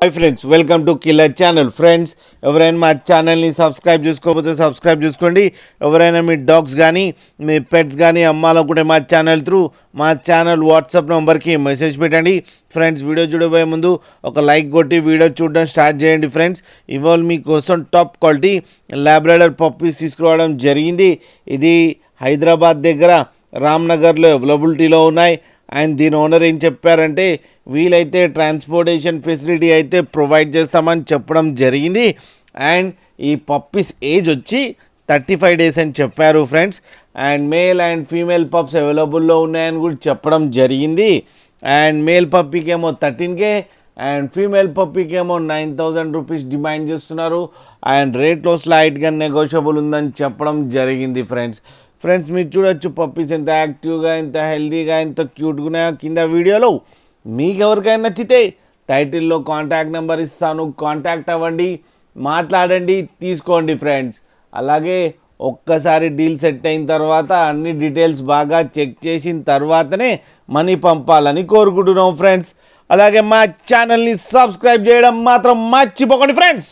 Hi friends, welcome to killer channel. Friends, ఎవరైనా మా ఛానల్ని సబ్స్క్రైబ్ చేసుకోకపోతే సబ్స్క్రైబ్ చేసుకోండి. ఎవరైనా మీ డాగ్స్ కానీ మీ పెట్స్ కానీ అమ్మాలనుకుంటే మా ఛానల్ వాట్సాప్ నెంబర్కి మెసేజ్ పెట్టండి. ఫ్రెండ్స్, వీడియో చూడబోయే ముందు ఒక లైక్ కొట్టి వీడియో చూడడం స్టార్ట్ చేయండి. ఫ్రెండ్స్, ఇవాళ మీకోసం టాప్ క్వాలిటీ లాబ్రాడర్ పప్పీస్ తీసుకురావడం జరిగింది. ఇది హైదరాబాద్ దగ్గర రామ్నగర్లో అవైలబిలిటీలో ఉన్నాయి. అండ్ దీని ఓనర్ ఏం చెప్పారంటే, వీలైతే ట్రాన్స్పోర్టేషన్ ఫెసిలిటీ అయితే ప్రొవైడ్ చేస్తామని చెప్పడం జరిగింది. అండ్ ఈ పప్పీస్ ఏజ్ వచ్చి 35 days అని చెప్పారు. Friends, and male and female pups అవైలబుల్లో ఉన్నాయని కూడా చెప్పడం జరిగింది. అండ్ మేల్ పప్పీకి ఏమో 13K అండ్ ఫీమేల్ పప్పీకి ఏమో 9,000 రూపీస్ డిమాండ్ చేస్తున్నారు. అండ్ రేట్లో స్లైట్గా నెగోషియబుల్ ఉందని చెప్పడం జరిగింది. ఫ్రెండ్స్, మీరు చూడొచ్చు పప్పీస్ ఎంత యాక్టివ్గా, ఎంత హెల్తీగా, ఎంత క్యూట్గా ఉన్నాయో కింద వీడియోలో. మీకు ఎవరికైనా నచ్చితే టైటిల్లో కాంటాక్ట్ నెంబర్ ఇస్తాను, కాంటాక్ట్ అవ్వండి, మాట్లాడండి, తీసుకోండి. ఫ్రెండ్స్, అలాగే ఒక్కసారి డీల్ సెట్ అయిన తర్వాత అన్ని డీటెయిల్స్ బాగా చెక్ చేసిన తర్వాతనే మనీ పంపాలని కోరుకుంటున్నాం. ఫ్రెండ్స్, అలాగే మా ఛానల్ని సబ్స్క్రైబ్ చేయడం మాత్రం మర్చిపోకండి. ఫ్రెండ్స్.